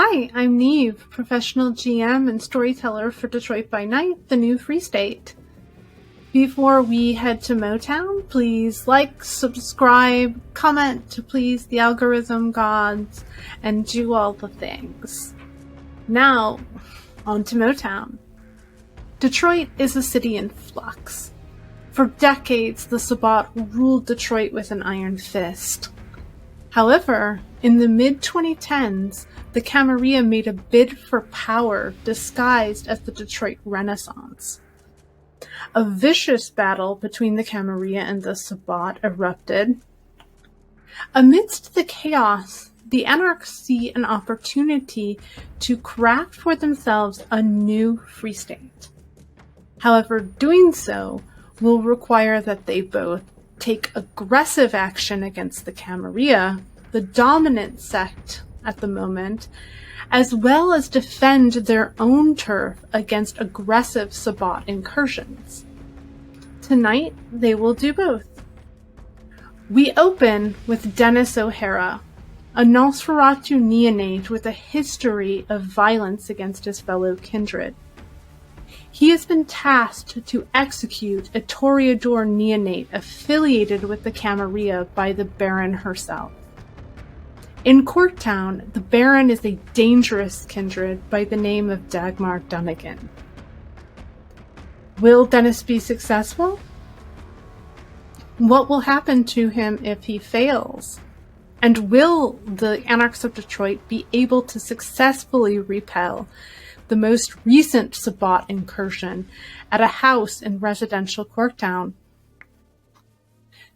Hi, I'm Niamh, professional GM and storyteller for Detroit by Night, the new Free State. Before we head to Motown, please like, subscribe, comment to please the algorithm gods, and do all the things. Now, on to Motown. Detroit is a city in flux. For decades, the Sabbat ruled Detroit with an iron fist. However, in the mid-2010s, the Camarilla made a bid for power disguised as the Detroit Renaissance. A vicious battle between the Camarilla and the Sabbat erupted. Amidst the chaos, the Anarchs see an opportunity to craft for themselves a new Free State. However, doing so will require that they both take aggressive action against the Camarilla, the dominant sect at the moment, as well as defend their own turf against aggressive Sabbat incursions. Tonight, they will do both. We open with Dennis O'Hara, a Nosferatu neonate with a history of violence against his fellow kindred. He has been tasked to execute a Toreador neonate affiliated with the Camarilla by the Baron herself. In Courttown, the Baron is a dangerous kindred by the name of Dagmar Dunnigan. Will Dennis be successful? What will happen to him if he fails? And will the Anarchs of Detroit be able to successfully repel the most recent Sabbat incursion at a house in residential Courttown?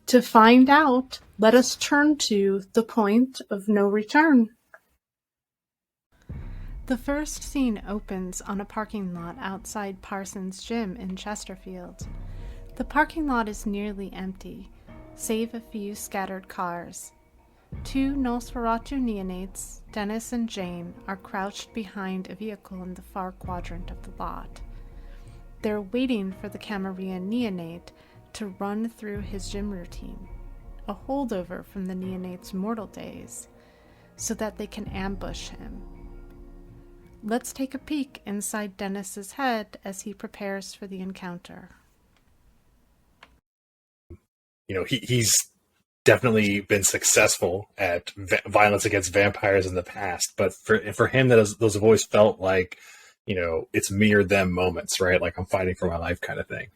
To find out, let us turn to the point of no return. The first scene opens on a parking lot outside Parsons Gym in Chesterfield. The parking lot is nearly empty, save a few scattered cars. Two Nosferatu neonates, Dennis and Jane, are crouched behind a vehicle in the far quadrant of the lot. They're waiting for the Camarilla neonate to run through his gym routine, a holdover from the neonate's mortal days, so that they can ambush him. Let's take a peek inside Dennis's head as he prepares for the encounter. You know, he's definitely been successful at violence against vampires in the past, but for him, those have always felt like, you know, it's me or them moments, right? Like I'm fighting for my life kind of thing.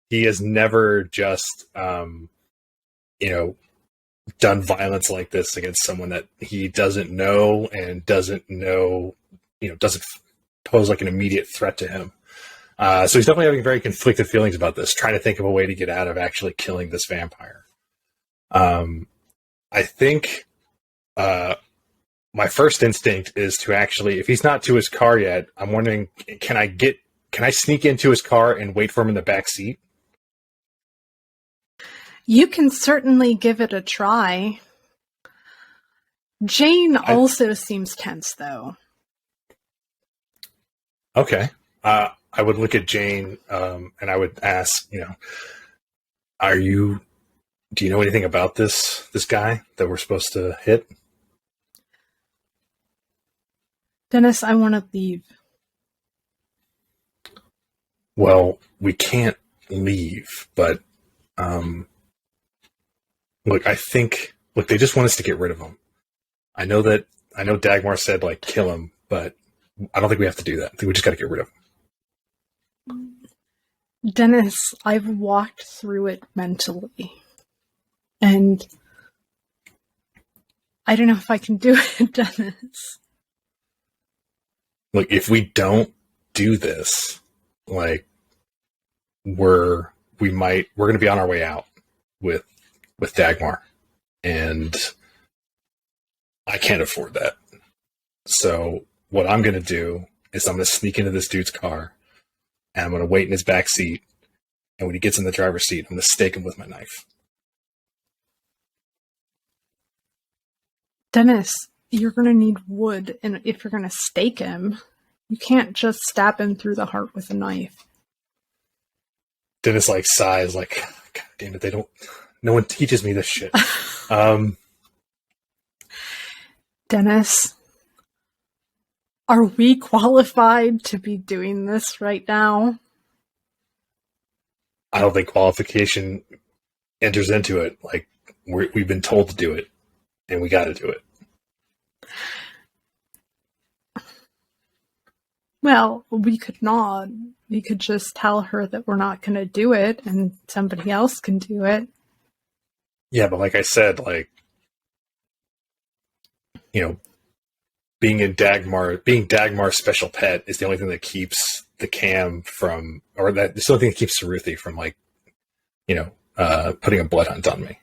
He has never just, you know, done violence like this against someone that he doesn't know and doesn't pose like an immediate threat to him. So he's definitely having very conflicted feelings about this, trying to think of a way to get out of actually killing this vampire. I think my first instinct is to actually, if he's not to his car yet, I'm wondering, can I sneak into his car and wait for him in the back seat? You can certainly give it a try. Jane also seems tense, though. Okay. I would look at Jane, and I would ask, you know, do you know anything about this guy that we're supposed to hit? Dennis, I want to leave. Well, we can't leave, but look, they just want us to get rid of him. I know Dagmar said, like, kill him, but I don't think we have to do that. I think we just got to get rid of him. Dennis, I've walked through it mentally. And I don't know if I can do it, Dennis. Look, if we don't do this, like, we're going to be on our way out with Dagmar, and I can't afford that. So what I'm going to do is I'm going to sneak into this dude's car, and I'm going to wait in his back seat, and when he gets in the driver's seat, I'm going to stake him with my knife. Dennis, you're going to need wood, and if you're going to stake him, you can't just stab him through the heart with a knife. Dennis, like, sighs, like, God damn it, no one teaches me this shit. Dennis, Are we qualified to be doing this right now? I don't think qualification enters into it. Like, we've been told to do it, and we got to do it. Well, we could not. We could just tell her that we're not going to do it, and somebody else can do it. Yeah, but like I said, like, you know, being Dagmar's special pet is the only thing that keeps the cam from, or that it's the only thing that keeps Saruthi from, like, you know, putting a blood hunt on me.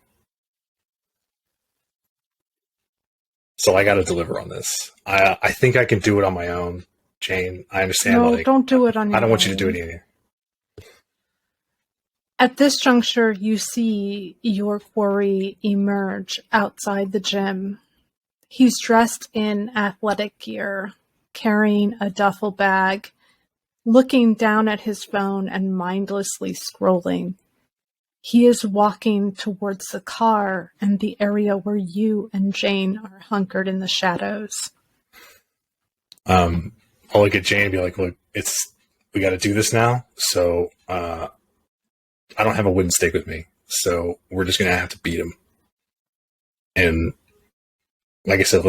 So I got to deliver on this. I think I can do it on my own, Jane. I understand. No, like, don't do it on your own. I don't want you to do it either. At this juncture, you see your quarry emerge outside the gym. He's dressed in athletic gear, carrying a duffel bag, looking down at his phone and mindlessly scrolling. He is walking towards the car and the area where you and Jane are hunkered in the shadows. I'll look at Jane and be like, look, we got to do this now. So, I don't have a wooden stake with me, so we're just going to have to beat him. And like I said,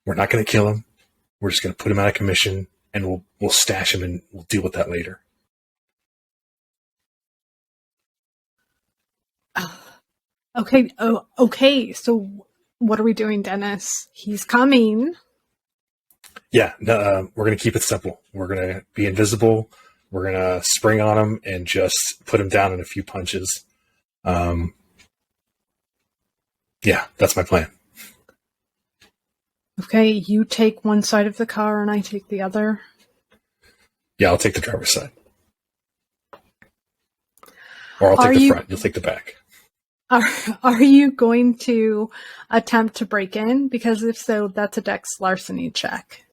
we're not going to kill him. We're just going to put him out of commission, and we'll stash him, and we'll deal with that later. Okay. Oh, okay. So what are we doing, Dennis? He's coming. Yeah, no, we're going to keep it simple. We're going to be invisible. We're going to spring on him and just put him down in a few punches. Yeah, that's my plan. Okay, you take one side of the car and I take the other. Yeah, I'll take the driver's side. Or I'll take the front. You'll take the back. Are you going to attempt to break in? Because if so, that's a Dex larceny check.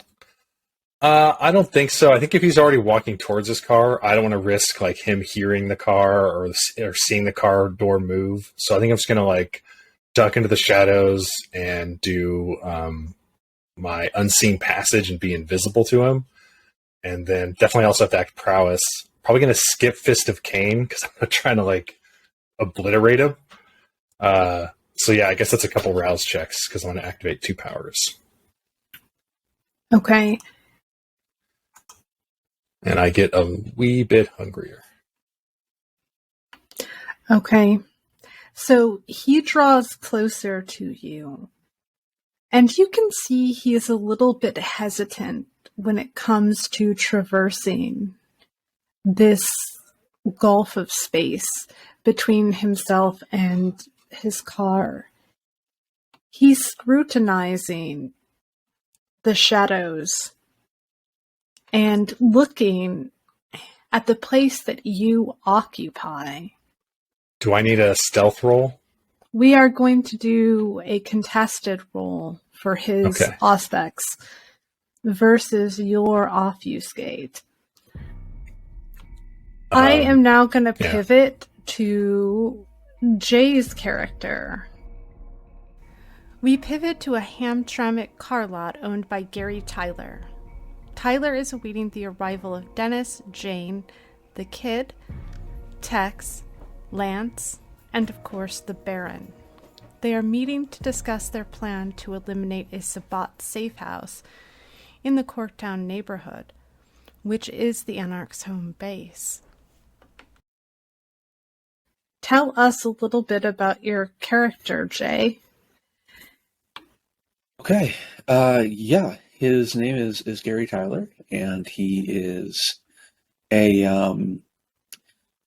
I don't think so. I think if he's already walking towards his car, I don't want to risk like him hearing the car or seeing the car door move. So I think I'm just gonna like duck into the shadows and do my unseen passage and be invisible to him, and then definitely also have to act prowess. Probably gonna skip Fist of Cain because I'm not trying to like obliterate him. So yeah, I guess that's a couple rouse checks because I want to activate 2 powers. Okay. And I get a wee bit hungrier. Okay. So he draws closer to you. And you can see he is a little bit hesitant when it comes to traversing this gulf of space between himself and his car. He's scrutinizing the shadows and looking at the place that you occupy. Do I need a stealth roll? We are going to do a contested roll for his aspects versus your obfuscate. I am now going to pivot to Jay's character. We pivot to a Hamtramck car lot owned by Gary Tyler. Tyler is awaiting the arrival of Dennis, Jane, the kid, Tex, Lance, and of course the Baron. They are meeting to discuss their plan to eliminate a Sabbat safehouse in the Corktown neighborhood, which is the Anarch's home base. Tell us a little bit about your character, Jay. Okay. Yeah. His name is Gary Tyler, and he is an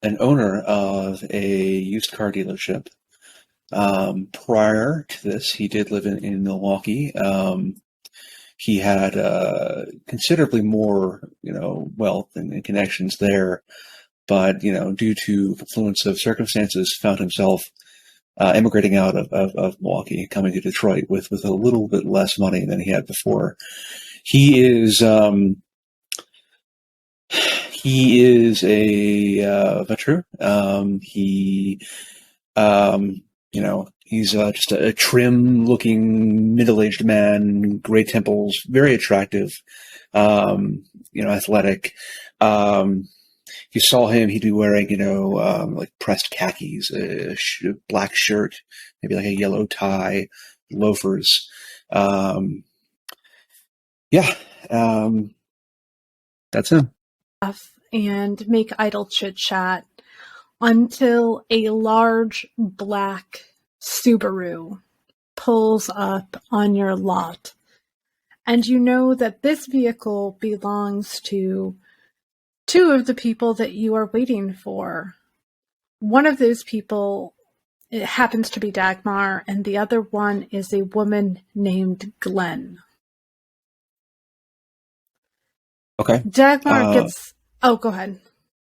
owner of a used car dealership. Prior to this, he did live in Milwaukee. He had considerably more, wealth and connections there, but due to confluence of circumstances, found himself emigrating out of Milwaukee, coming to Detroit with a little bit less money than he had before. He is a veteran. He He's just a trim-looking, middle-aged man, gray temples, very attractive, athletic. If you saw him, he'd be wearing, like pressed khakis, a black shirt, maybe like a yellow tie, loafers. That's him. And make idle chit-chat until a large black Subaru pulls up on your lot. And you know that this vehicle belongs to two of the people that you are waiting for. One of those people, it happens to be Dagmar, and the other one is a woman named Glenn. Okay. Dagmar gets... Oh, go ahead.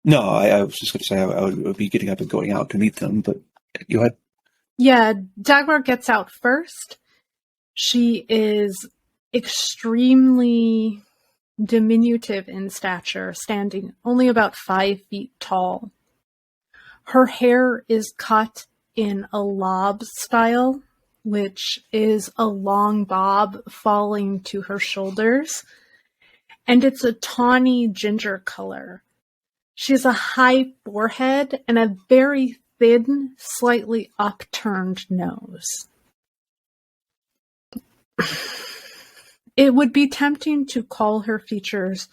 No, I was just going to say I would be getting up and going out to meet them, but go ahead. Yeah, Dagmar gets out first. She is extremely diminutive in stature, standing only about 5 feet tall. Her hair is cut in a lob style, which is a long bob falling to her shoulders, and it's a tawny ginger color. She has a high forehead and a very thin, slightly upturned nose. It would be tempting to call her features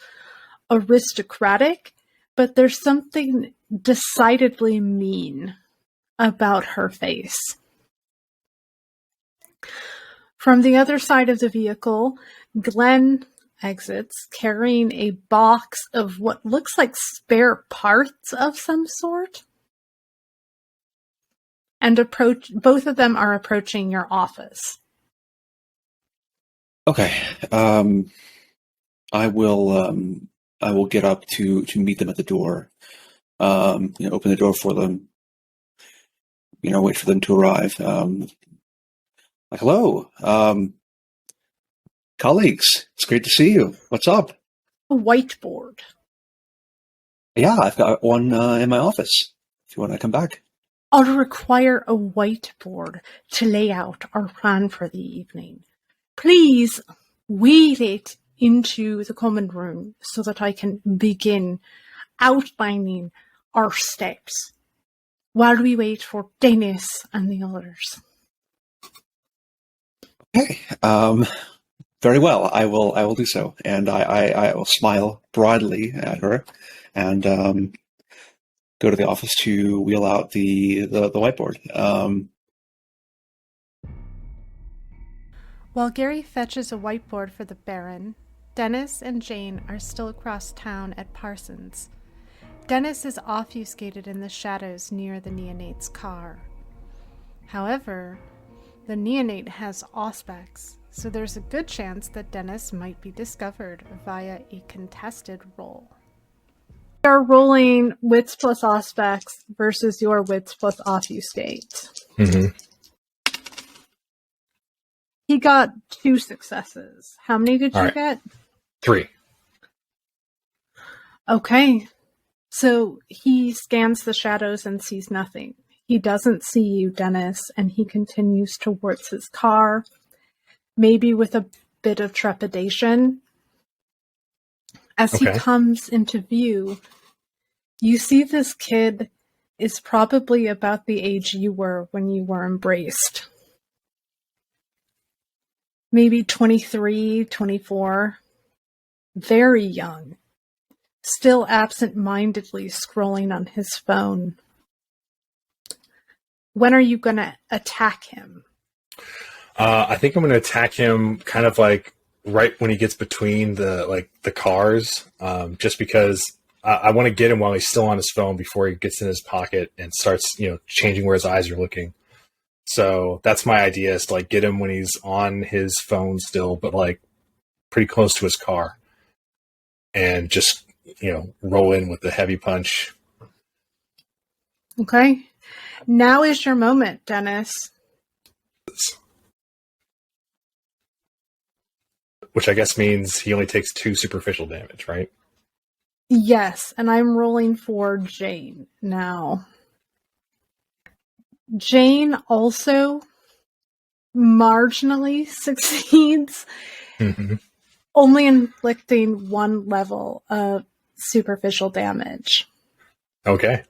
aristocratic, but there's something decidedly mean about her face. From the other side of the vehicle, Glenn exits carrying a box of what looks like spare parts of some sort. And both of them are approaching your office. Okay. I will get up to meet them at the door. Open the door for them. Wait for them to arrive. Hello, colleagues. It's great to see you. What's up? A whiteboard. Yeah, I've got one in my office. If you want to come back. I'll require a whiteboard to lay out our plan for the evening. Please wheel it into the common room so that I can begin outlining our steps while we wait for Dennis and the others. Okay. Very well. I will do so, and I will smile broadly at her, and go to the office to wheel out the whiteboard. While Gary fetches a whiteboard for the Baron, Dennis and Jane are still across town at Parsons. Dennis is obfuscated in the shadows near the neonate's car. However, the neonate has auspex, so there's a good chance that Dennis might be discovered via a contested roll. We are rolling wits plus auspex versus your wits plus obfuscate. Mm-hmm. He got 2 successes. How many did you get? 3. Okay. So he scans the shadows and sees nothing. He doesn't see you, Dennis, and he continues towards his car, maybe with a bit of trepidation. As he comes into view, you see this kid is probably about the age you were when you were embraced. Maybe 23, 24. Very young. Still absent-mindedly scrolling on his phone. When are you going to attack him? I think I'm going to attack him kind of like right when he gets between the cars, just because I want to get him while he's still on his phone before he gets in his pocket and starts, changing where his eyes are looking. So that's my idea, is to get him when he's on his phone still, but pretty close to his car, and just, roll in with the heavy punch. Okay. Now is your moment, Dennis. Which I guess means he only takes 2 superficial damage, right? Yes, and I'm rolling for Jane now. Jane also marginally succeeds, only inflicting 1 level of superficial damage. Okay.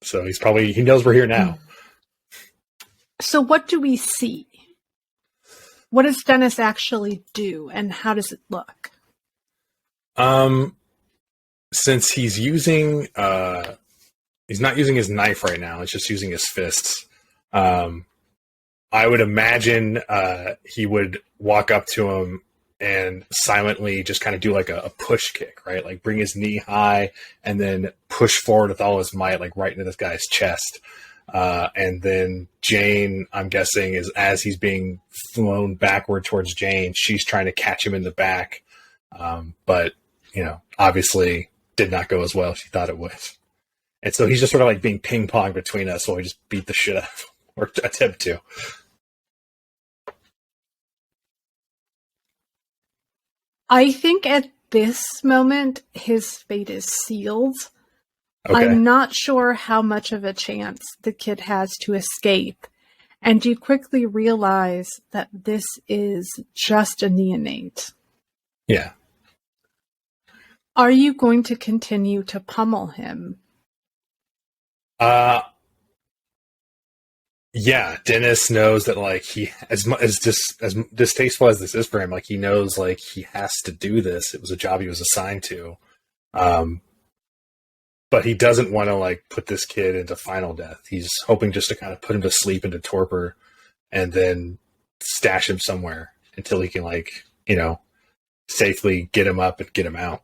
So he knows we're here now. So what do we see? What does Dennis actually do, and how does it look? Since he's using, he's not using his knife right now. It's just using his fists. I would imagine he would walk up to him and silently just kind of do like a push kick, right? Like bring his knee high and then push forward with all his might, like right into this guy's chest. And then Jane, I'm guessing, is as he's being flown backward towards Jane, she's trying to catch him in the back. But, obviously did not go as well as she thought it would. And so he's just sort of like being ping-ponged between us while we just beat the shit out of him, or attempt to. I think at this moment, his fate is sealed. Okay. I'm not sure how much of a chance the kid has to escape. And you quickly realize that this is just a neonate. Yeah. Are you going to continue to pummel him? Yeah, Dennis knows that like he as distasteful as this is for him, like he knows like he has to do this. It was a job he was assigned to. But he doesn't want to like put this kid into final death. He's hoping just to kind of put him to sleep into torpor and then stash him somewhere until he can like, safely get him up and get him out.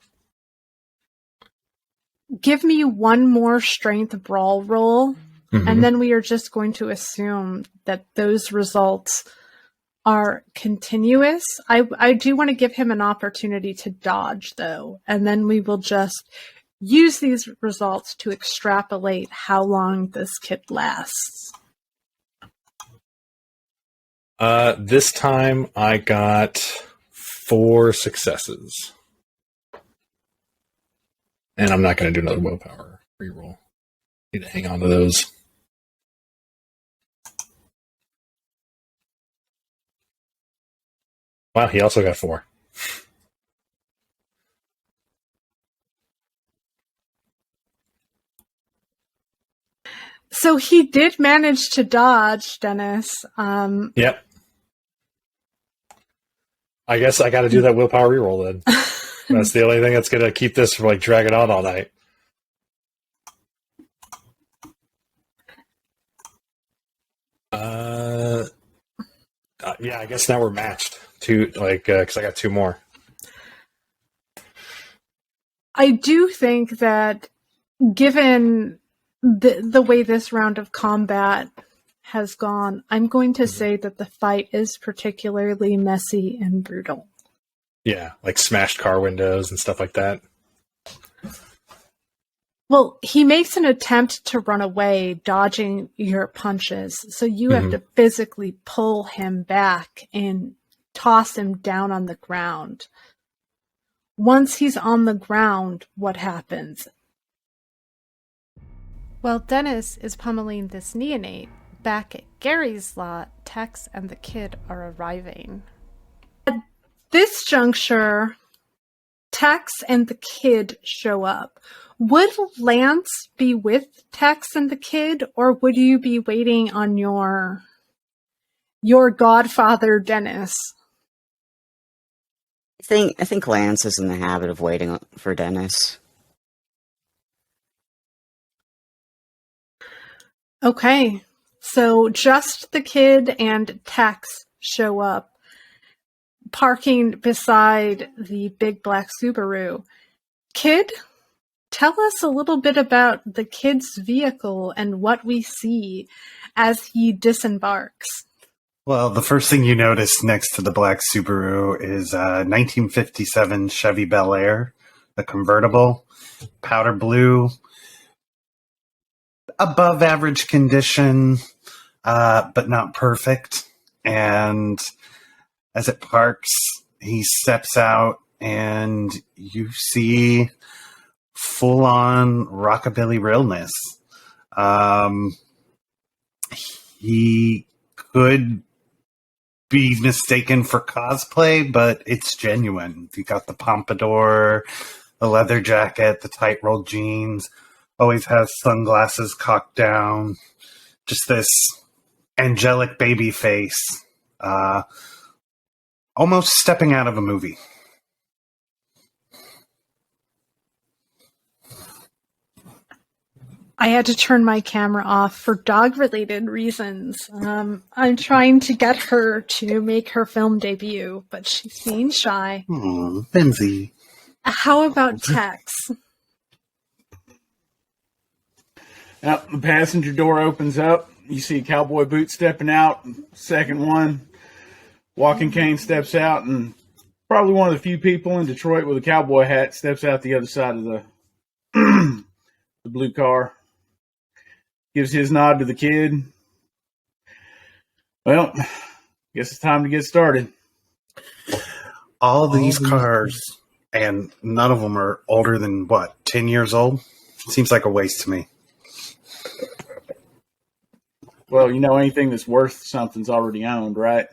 Give me one more strength brawl roll, and then we are just going to assume that those results are continuous. I do want to give him an opportunity to dodge, though, and then we will just use these results to extrapolate how long this kid lasts. This time I got 4 successes. And I'm not going to do another willpower reroll. Need to hang on to those. Wow, he also got 4. So he did manage to dodge, Dennis. Yep. I guess I got to do that willpower reroll then. That's the only thing that's going to keep this from like dragging on all night. Yeah, I guess now we're matched. Because I got 2 more. I do think that given the way this round of combat has gone, I'm going to say that the fight is particularly messy and brutal. Yeah, like smashed car windows and stuff like that. Well, he makes an attempt to run away, dodging your punches, so you have to physically pull him back and toss him down on the ground. Once he's on the ground, what happens? While Dennis is pummeling this neonate, back at Gary's lot, Tex and the kid are arriving. At this juncture, Tex and the kid show up. Would Lance be with Tex and the kid, or would you be waiting on your godfather, Dennis? I think Lance is in the habit of waiting for Dennis. Okay, so just the kid and Tex show up, parking beside the big black Subaru. Kid, tell us a little bit about the kid's vehicle and what we see as he disembarks. Well, the first thing you notice next to the black Subaru is a 1957 Chevy Bel Air, the convertible, powder blue, above average condition, but not perfect. And as it parks, he steps out and you see full-on rockabilly realness. He could be mistaken for cosplay, but it's genuine. You got the pompadour, the leather jacket, the tight rolled jeans, always has sunglasses cocked down, just this angelic baby face, almost stepping out of a movie. I had to turn my camera off for dog-related reasons. I'm trying to get her to make her film debut, but she's being shy. Benzie. How about Tex? Now, the passenger door opens up. You see a cowboy boot stepping out. Second one. Walking cane steps out, and probably one of the few people in Detroit with a cowboy hat steps out the other side of the the blue car. Gives his nod to the kid. Well, guess it's time to get started. All these cars, and none of them are older than, 10 years old? Seems like a waste to me. Well, anything that's worth something's already owned, right?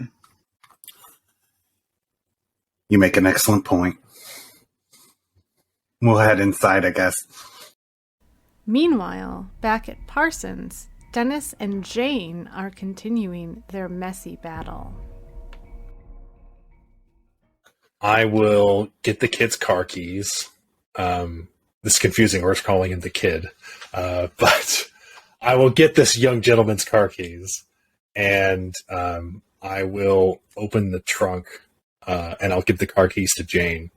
You make an excellent point. We'll head inside, I guess. Meanwhile, back at Parsons, Dennis and Jane are continuing their messy battle. I will get the kid's car keys. This is confusing. We're just calling him the kid. But I will get this young gentleman's car keys, and I will open the trunk, and I'll give the car keys to Jane.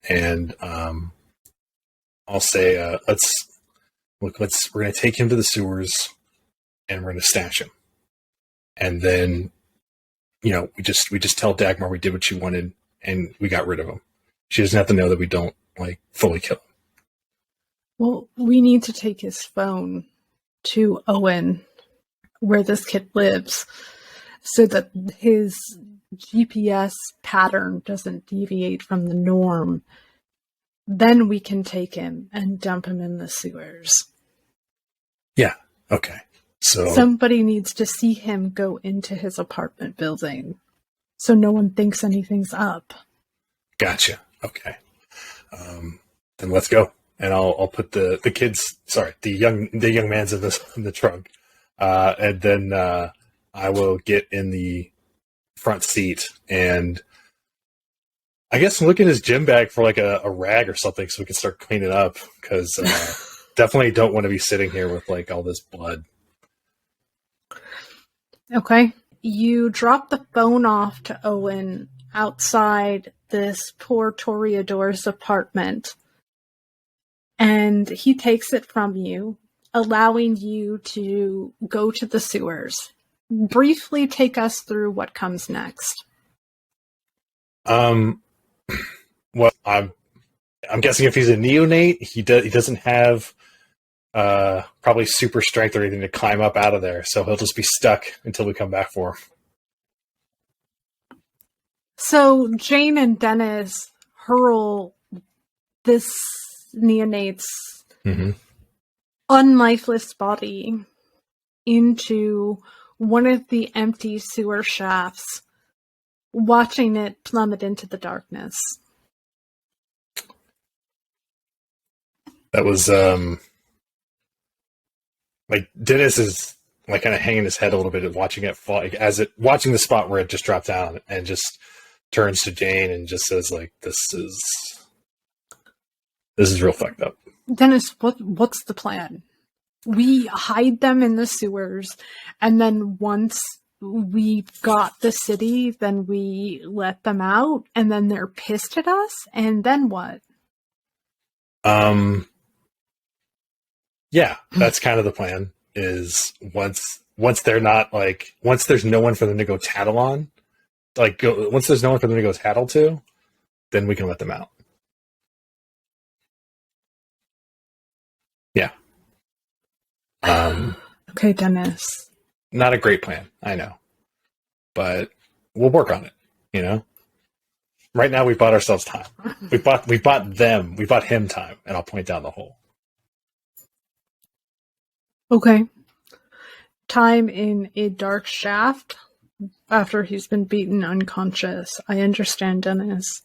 And I'll say, we're going to take him to the sewers, and we're going to stash him. And then, we just tell Dagmar we did what she wanted, and we got rid of him. She doesn't have to know that we don't, fully kill him. Well, we need to take his phone to Owen, where this kid lives, so that his GPS pattern doesn't deviate from the norm. Then we can take him and dump him in the sewers. Yeah, okay. So somebody needs to see him go into his apartment building, so no one thinks anything's up. Gotcha. Okay. Then let's go. And I'll put the young man's in the trunk. And then I will get in the front seat, and I guess look at his gym bag for a rag or something so we can start cleaning up, because definitely don't want to be sitting here with all this blood. Okay. You drop the phone off to Owen outside this poor Toreador's apartment, and he takes it from you, allowing you to go to the sewers. Briefly take us through what comes next. Well, I'm guessing if he's a neonate, he doesn't have probably super strength or anything to climb up out of there, so he'll just be stuck until we come back for him. So Jane and Dennis hurl this neonate's unlifeless body into one of the empty sewer shafts, watching it plummet into the darkness. That was Dennis is kind of hanging his head a little bit and watching it fall, watching the spot where it just dropped down, and just turns to Jane and just says this is real fucked up. Dennis, what's the plan? We hide them in the sewers, and then once we've got the city, then we let them out, and then they're pissed at us, and then what? Yeah, that's kind of the plan, is once they're not once there's no one for them to go tattle on, once there's no one for them to go tattle to, then we can let them out. Yeah. Okay, Dennis. Not a great plan, I know. But we'll work on it, Right now we bought ourselves time. We bought him time, and I'll point down the hole. Okay. Time in a dark shaft after he's been beaten unconscious. I understand, Dennis.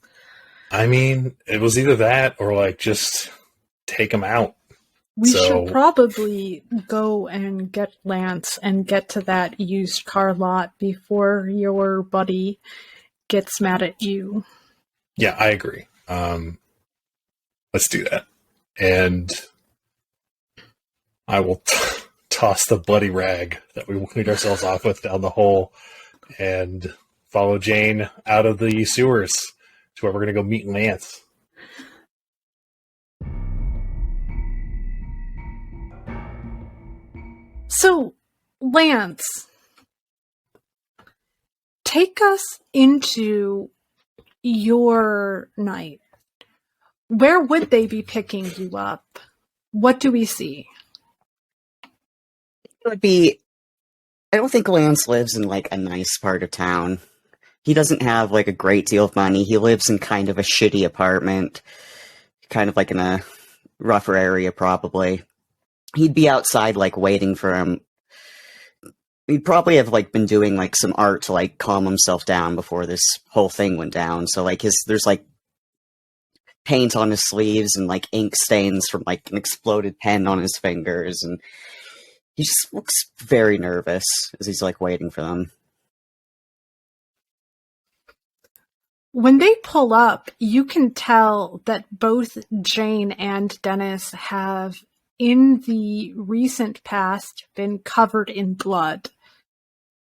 I mean, it was either that or like just take him out. We should probably go and get Lance and get to that used car lot before your buddy gets mad at you. Yeah, I agree. Let's do that. And I will toss the bloody rag that we cleaned ourselves off with down the hole and follow Jane out of the sewers to where we're going to go meet Lance. So, Lance, take us into your night. Where would they be picking you up? What do we see? It would be... I don't think Lance lives in, like, a nice part of town. He doesn't have, like, a great deal of money. He lives in kind of a shitty apartment. Kind of, like, in a rougher area, probably. He'd be outside, like, waiting for him. He'd probably have, like, been doing, like, some art to, like, calm himself down before this whole thing went down. So, like, there's, like, paint on his sleeves and, like, ink stains from, like, an exploded pen on his fingers. And he just looks very nervous as he's, like, waiting for them. When they pull up, you can tell that both Jane and Dennis have, in the recent past, been covered in blood.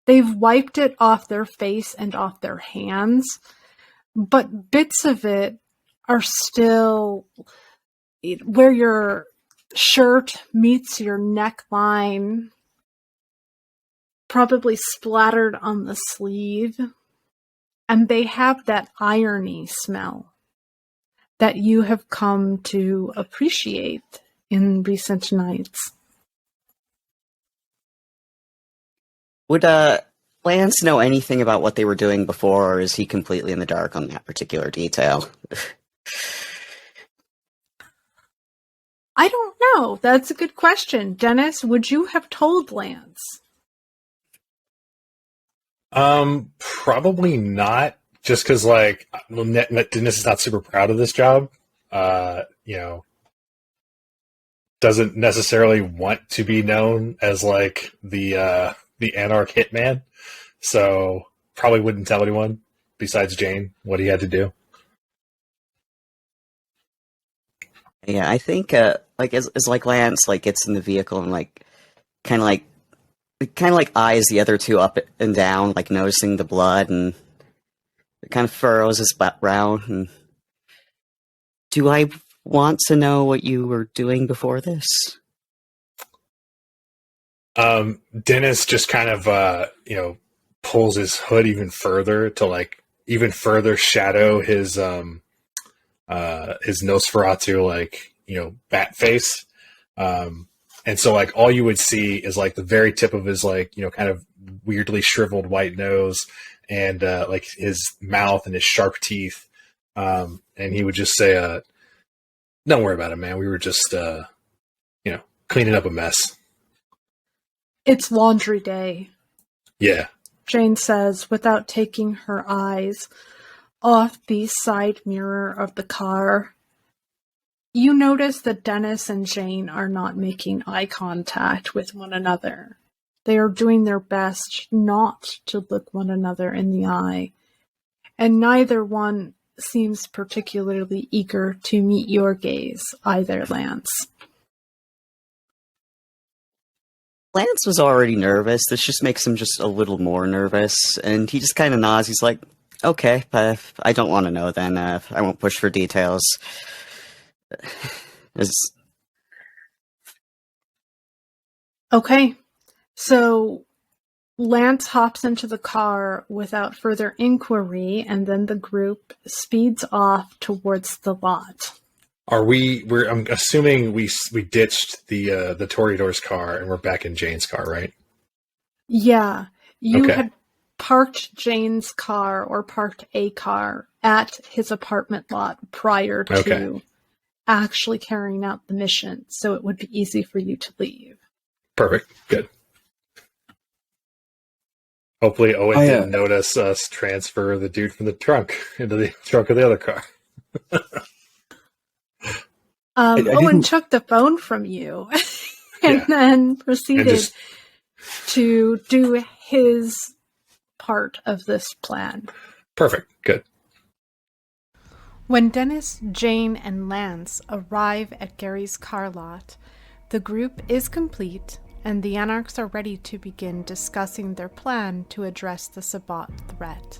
They've wiped it off their face and off their hands, but bits of it are still where your shirt meets your neckline, probably splattered on the sleeve, and they have that irony smell that you have come to appreciate in recent nights. Would Lance know anything about what they were doing before, or is he completely in the dark on that particular detail? I don't know. That's a good question. Dennis, would you have told Lance? Probably not, just because, like, Dennis is not super proud of this job. You know, doesn't necessarily want to be known as, like, the Anarch hitman. So probably wouldn't tell anyone besides Jane what he had to do. Yeah, I think like as like Lance like gets in the vehicle and like kind of like eyes the other two up and down, like noticing the blood, and it kind of furrows his brow. And do I want to know what you were doing before this? Dennis just kind of pulls his hood even further to like even further shadow his Nosferatu, like, bat face. And so, like, all you would see is, like, the very tip of his, like, kind of weirdly shriveled white nose and, like, his mouth and his sharp teeth. And he would just say, don't worry about it, man. We were just, cleaning up a mess. It's laundry day. Yeah. Jane says, without taking her eyes off the side mirror of the car. You notice that Dennis and Jane are not making eye contact with one another. They are doing their best not to look one another in the eye, and neither one seems particularly eager to meet your gaze either, Lance. Lance was already nervous. This just makes him just a little more nervous, and he just kind of nods. He's like, okay, but I don't want to know then. I won't push for details. Okay, so Lance hops into the car without further inquiry, and then the group speeds off towards the lot. I'm assuming we ditched the Toreador's car and we're back in Jane's car, right? Yeah, you had parked Jane's car or parked a car at his apartment lot prior to actually carrying out the mission, so it would be easy for you to leave. Perfect. Good. Hopefully Owen didn't notice us transfer the dude from the trunk into the trunk of the other car. Owen took the phone from you and then proceeded to do his part of this plan. Perfect. Good. When Dennis, Jane, and Lance arrive at Gary's car lot, the group is complete and the Anarchs are ready to begin discussing their plan to address the Sabbat threat.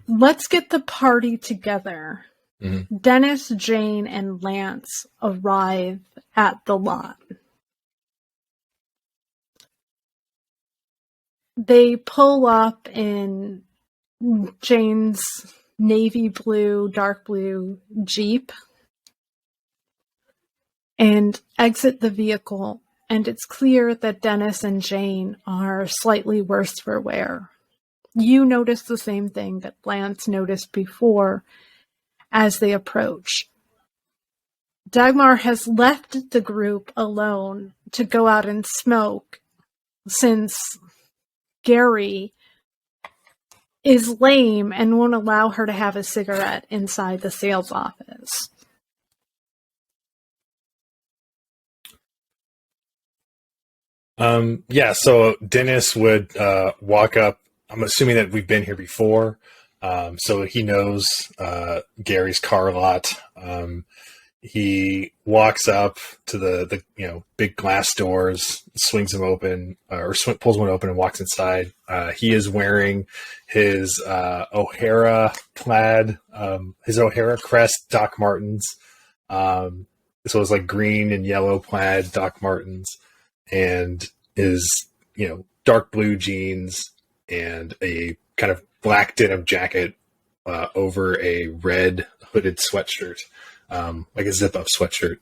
Let's get the party together. Mm-hmm. Dennis, Jane, and Lance arrive at the lot. They pull up in Jane's navy blue, dark blue Jeep and exit the vehicle, and it's clear that Dennis and Jane are slightly worse for wear. You notice the same thing that Lance noticed before as they approach. Dagmar has left the group alone to go out and smoke since Gary is lame and won't allow her to have a cigarette inside the sales office. So Dennis would walk up. I'm assuming that we've been here before, so he knows Gary's car lot. He walks up to the big glass doors, swings them open, pulls one open and walks inside. He is wearing his O'Hara plaid, his O'Hara crest Doc Martens. So it's like green and yellow plaid Doc Martens, and his dark blue jeans and a kind of black denim jacket over a red hooded sweatshirt. Like a zip-up sweatshirt.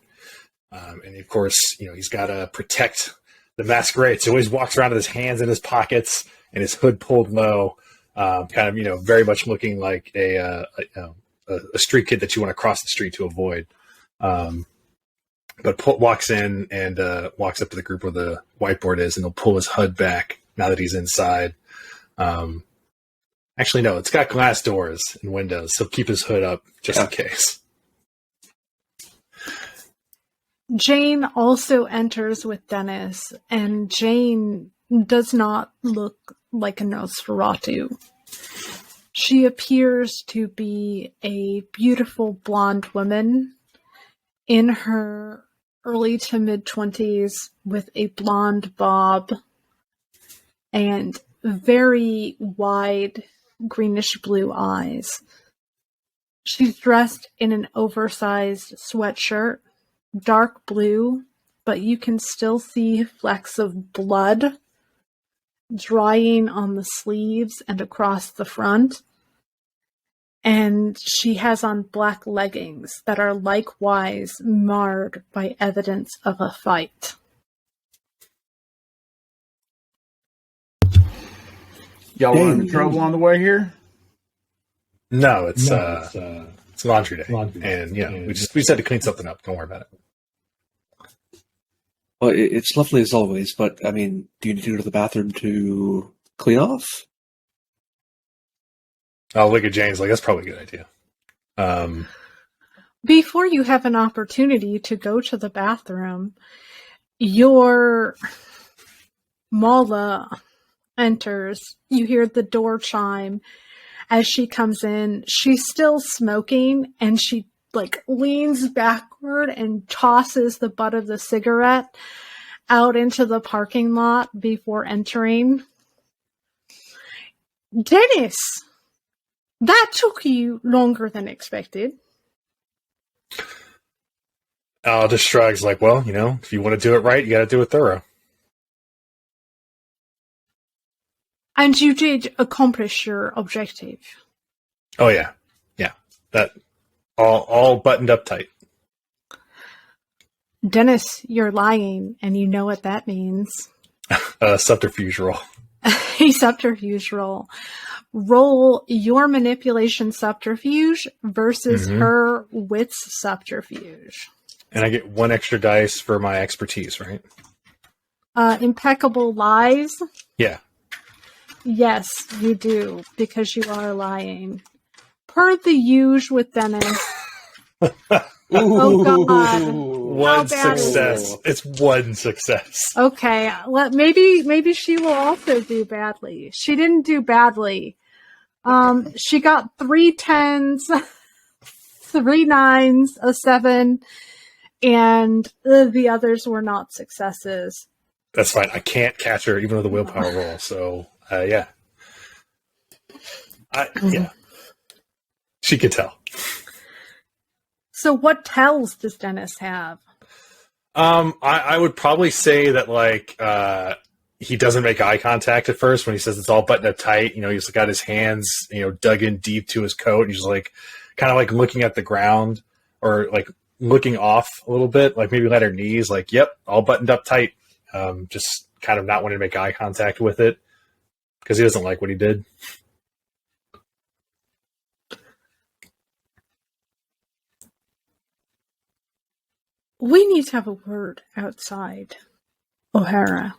And of course, he's got to protect the Masquerade. So he always walks around with his hands in his pockets and his hood pulled low, very much looking like a street kid that you want to cross the street to avoid. But walks in and walks up to the group where the whiteboard is, and he'll pull his hood back now that he's inside. Actually, no, it's got glass doors and windows, so keep his hood up just in case. Jane also enters with Dennis, and Jane does not look like a Nosferatu. She appears to be a beautiful blonde woman in her early to mid-20s with a blonde bob and very wide greenish blue eyes. She's dressed in an oversized sweatshirt, dark blue, but you can still see flecks of blood drying on the sleeves and across the front. And she has on black leggings that are likewise marred by evidence of a fight. Y'all run into trouble on the way here? No, it's laundry day. And we just had to clean something up. Don't worry about it. Well, it's lovely as always, but do you need to go to the bathroom to clean off? I'll look at James like, that's probably a good idea. Before you have an opportunity to go to the bathroom, your Mala enters. You hear the door chime. As she comes in, she's still smoking, and she leans backward and tosses the butt of the cigarette out into the parking lot before entering. Dennis, that took you longer than expected. Al just shrugs like, well, if you want to do it right, you got to do it thorough. And you did accomplish your objective. Oh, yeah. Yeah. That all buttoned up tight. Dennis, you're lying, and you know what that means. Subterfuge roll. A subterfuge roll. Roll your manipulation subterfuge versus her wits subterfuge. And I get one extra dice for my expertise, right? Impeccable lies? Yeah. Yes, you do, because you are lying. Per the usual with Dennis. Oh, God. One bad is success. It's one success. Okay, maybe she will also do badly. She didn't do badly. She got 3 10s, 3 9s, a 7, and the others were not successes. That's fine. I can't catch her even with a willpower roll. So, yeah. Yeah. She could tell. So what tells does Dennis have? I would probably say that, like, he doesn't make eye contact at first when he says it's all buttoned up tight. You know, he's got his hands, dug in deep to his coat. And he's like, kind of like looking at the ground or like looking off a little bit, like maybe at her knees, like, yep, all buttoned up tight. Just kind of not wanting to make eye contact with it because he doesn't like what he did. We need to have a word outside, O'Hara.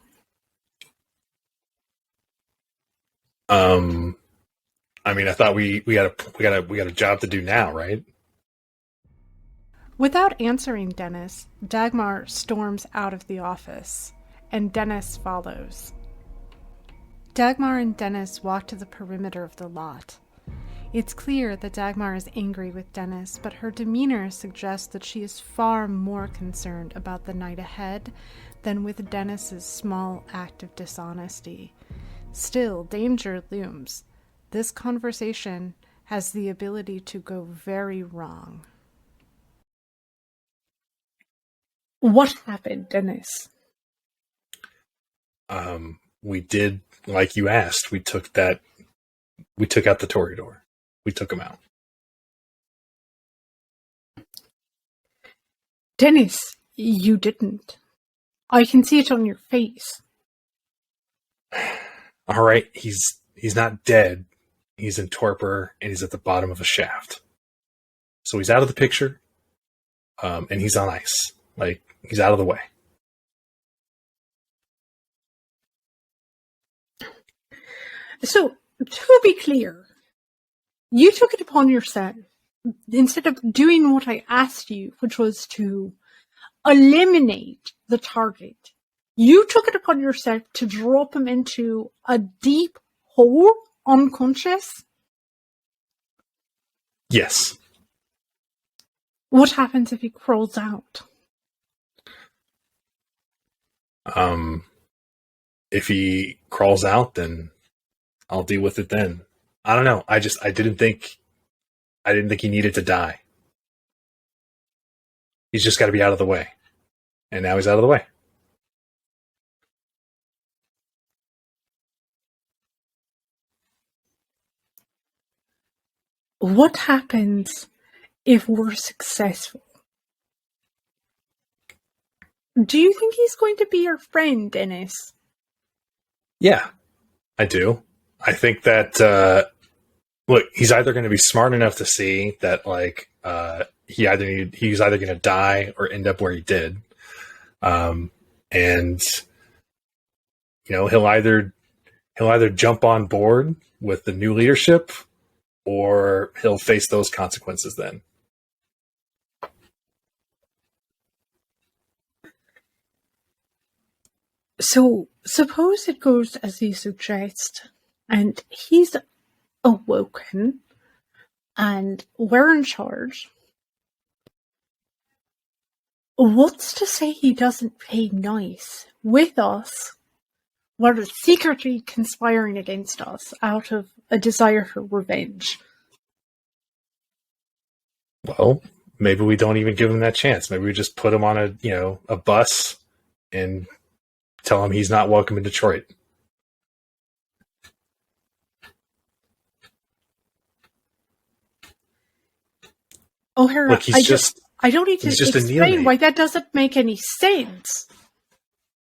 I mean, I thought we got a job to do now, right? Without answering Dennis, Dagmar storms out of the office, and Dennis follows. Dagmar and Dennis walk to the perimeter of the lot. It's clear that Dagmar is angry with Dennis, but her demeanor suggests that she is far more concerned about the night ahead than with Dennis's small act of dishonesty. Still, danger looms. This conversation has the ability to go very wrong. What happened, Dennis? We did like you asked. We took out the Toreador. We took him out. Dennis, you didn't. I can see it on your face. All right, he's not dead. He's in torpor, and he's at the bottom of a shaft. So he's out of the picture, and he's on ice. Like, he's out of the way. So, to be clear, you took it upon yourself, instead of doing what I asked you, which was to eliminate the target, you took it upon yourself to drop him into a deep hole, unconscious? Yes. What happens if he crawls out? If he crawls out, then I'll deal with it then. I don't know. I didn't think he needed to die. He's just got to be out of the way. And now he's out of the way. What happens if we're successful? Do you think he's going to be your friend, Dennis? Yeah, I do. I think that, look, he's either going to be smart enough to see that, like, he's either going to die or end up where he did. And, he'll either jump on board with the new leadership or he'll face those consequences then. So, suppose it goes as you suggest, and he's awoken, and we're in charge. What's to say he doesn't play nice with us, while secretly conspiring against us out of a desire for revenge? Well, maybe we don't even give him that chance. Maybe we just put him on a bus and tell him he's not welcome in Detroit. O'Hara, Look, I don't need to explain why that doesn't make any sense.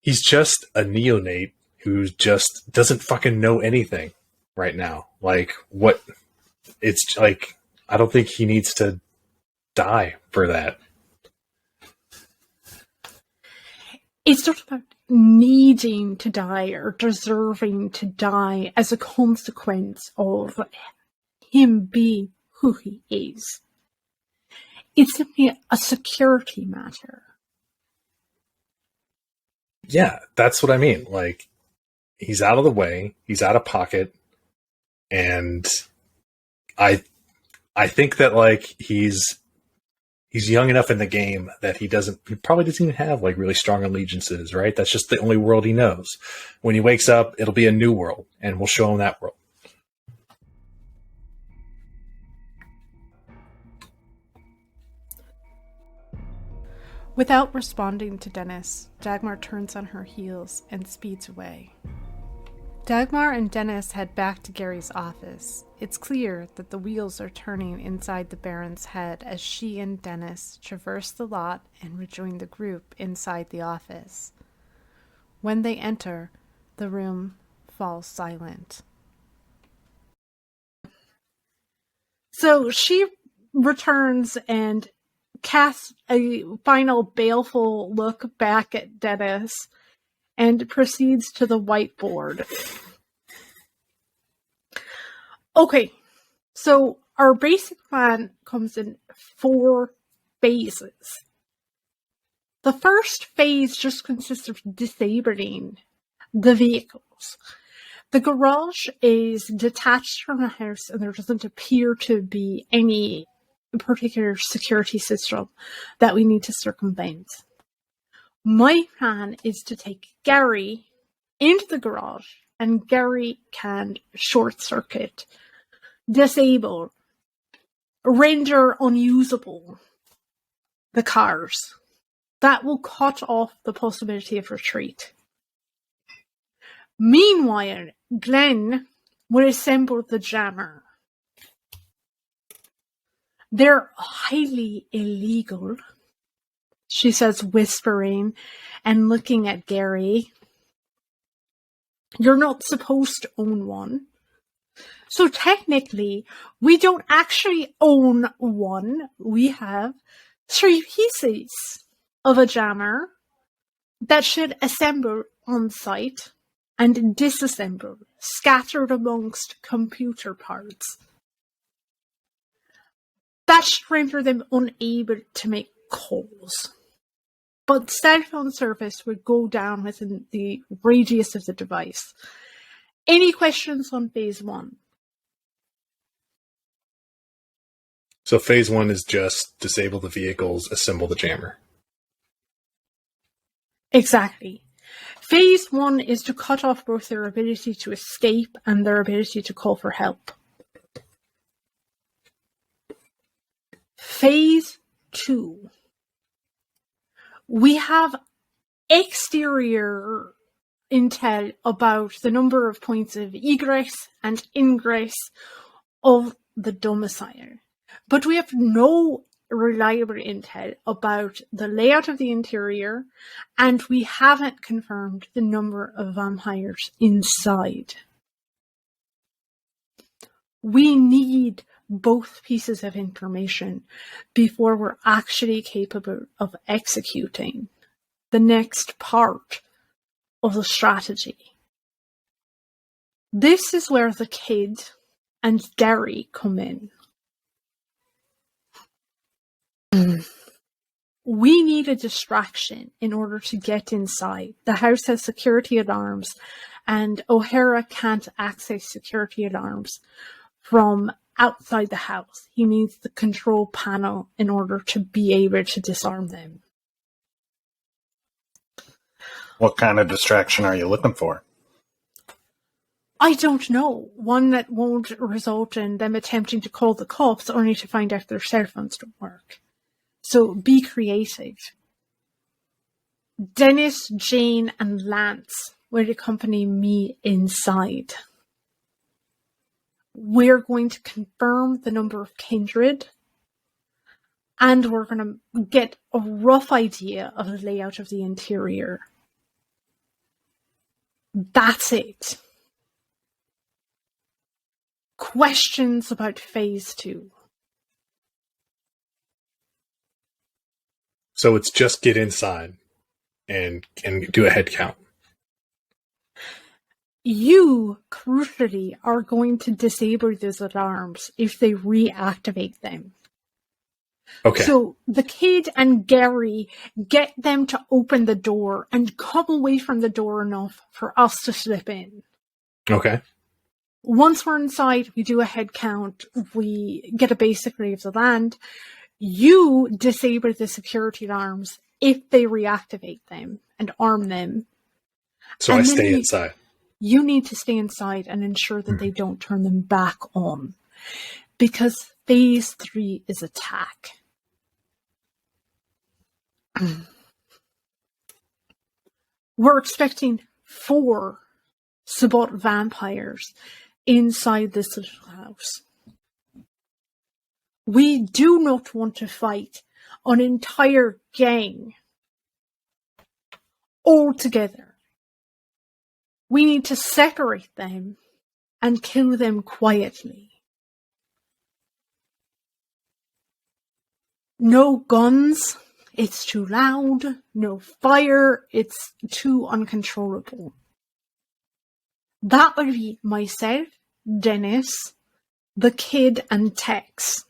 He's just a neonate who just doesn't fucking know anything right now. Like, what? It's like, I don't think he needs to die for that. It's not about needing to die or deserving to die as a consequence of him being who he is. It's simply a security matter. Yeah, that's what I mean. Like, he's out of the way, he's out of pocket, and I think that, like, he's young enough in the game that he probably doesn't even have, like, really strong allegiances, right? That's just the only world he knows. When he wakes up, it'll be a new world, and we'll show him that world. Without responding to Dennis, Dagmar turns on her heels and speeds away. Dagmar and Dennis head back to Gary's office. It's clear that the wheels are turning inside the Baron's head as she and Dennis traverse the lot and rejoin the group inside the office. When they enter, the room falls silent. So she returns and casts a final baleful look back at Dennis and proceeds to the whiteboard. Okay, so our basic plan comes in 4 phases. The first phase just consists of disabling the vehicles. The garage is detached from the house and there doesn't appear to be any particular security system that we need to circumvent. My plan is to take Gary into the garage and Gary can short circuit, disable, render unusable the cars. That will cut off the possibility of retreat. Meanwhile, Glenn will assemble the jammer. They're highly illegal, she says, whispering and looking at Gary. You're not supposed to own one. So technically, we don't actually own one. We have 3 pieces of a jammer that should assemble on site and disassemble, scattered amongst computer parts. That should render them unable to make calls. But cell phone service would go down within the radius of the device. Any questions on phase 1? So phase 1 is just disable the vehicles, assemble the jammer. Exactly. Phase 1 is to cut off both their ability to escape and their ability to call for help. Phase 2. We have exterior intel about the number of points of egress and ingress of the domicile. But we have no reliable intel about the layout of the interior, and we haven't confirmed the number of vampires inside. We need both pieces of information before we're actually capable of executing the next part of the strategy. This is where the kid and Gary come in. We need a distraction in order to get inside. The house has security alarms, and O'Hara can't access security alarms from outside the house. He needs the control panel in order to be able to disarm them. What kind of distraction are you looking for? I don't know. One that won't result in them attempting to call the cops only to find out their cell phones don't work. So be creative. Dennis, Jane, and Lance will accompany me inside. We're going to confirm the number of kindred, and we're going to get a rough idea of the layout of the interior. That's it. Questions about phase 2? So it's just get inside. and do a head count. You, crucially, are going to disable those alarms if they reactivate them. Okay. So the kid and Gary, get them to open the door and come away from the door enough for us to slip in. Okay. Once we're inside, we do a head count, we get a basic lay of the land. You disable the security alarms if they reactivate them and arm them. So And I then stay inside. You need to stay inside and ensure that they don't turn them back on. Because phase 3 is attack. We're expecting 4 Sabbat vampires inside this little house. We do not want to fight an entire gang all together. We need to separate them and kill them quietly. No guns, it's too loud. No fire, it's too uncontrollable. That would be myself, Dennis, the kid and Tex.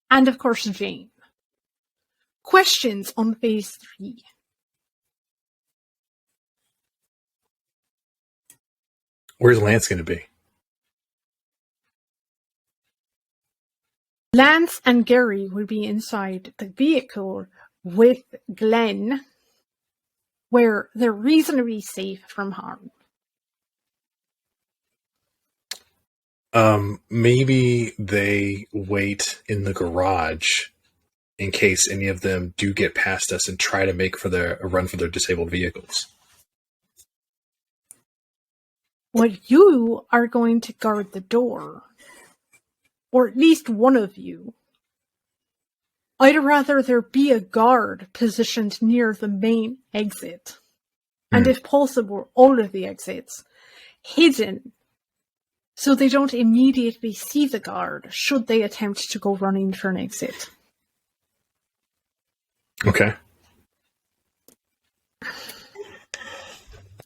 And of course Jane. Questions on phase 3? Where's Lance going to be? Lance and Gary will be inside the vehicle with Glenn, where they're reasonably safe from harm. Maybe they wait in the garage in case any of them do get past us and try to make a run for their disabled vehicles. Well, you are going to guard the door. Or at least one of you. I'd rather there be a guard positioned near the main exit. And if possible, all of the exits. Hidden. So they don't immediately see the guard should they attempt to go running for an exit. Okay.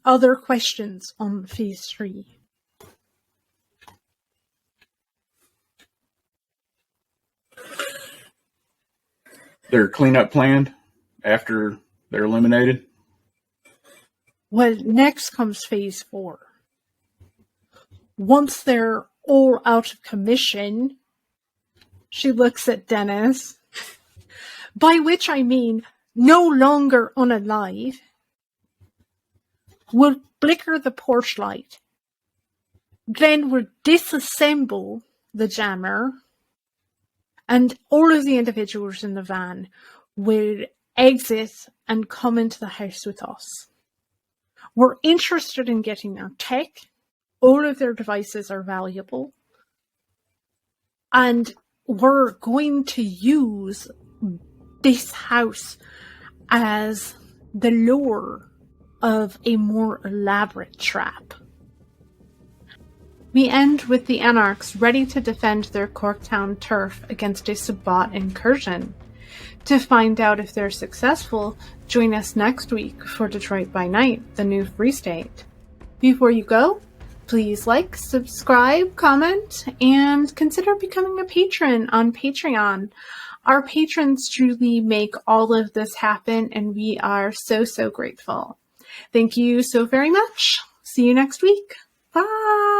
Other questions on phase 3? Their cleanup planned after they're eliminated? Well, next comes phase 4. Once they're all out of commission, she looks at Dennis, by which I mean no longer unalive, will flicker the porch light. Glenn will disassemble the jammer, and all of the individuals in the van will exit and come into the house with us. We're interested in getting their tech. All of their devices are valuable. And we're going to use this house as the lure of a more elaborate trap. We end with the Anarchs ready to defend their Corktown turf against a Sabbat incursion. To find out if they're successful, join us next week for Detroit by Night, the new Free State. Before you go, please like, subscribe, comment, and consider becoming a patron on Patreon. Our patrons truly make all of this happen, and we are so, so grateful. Thank you so very much. See you next week. Bye!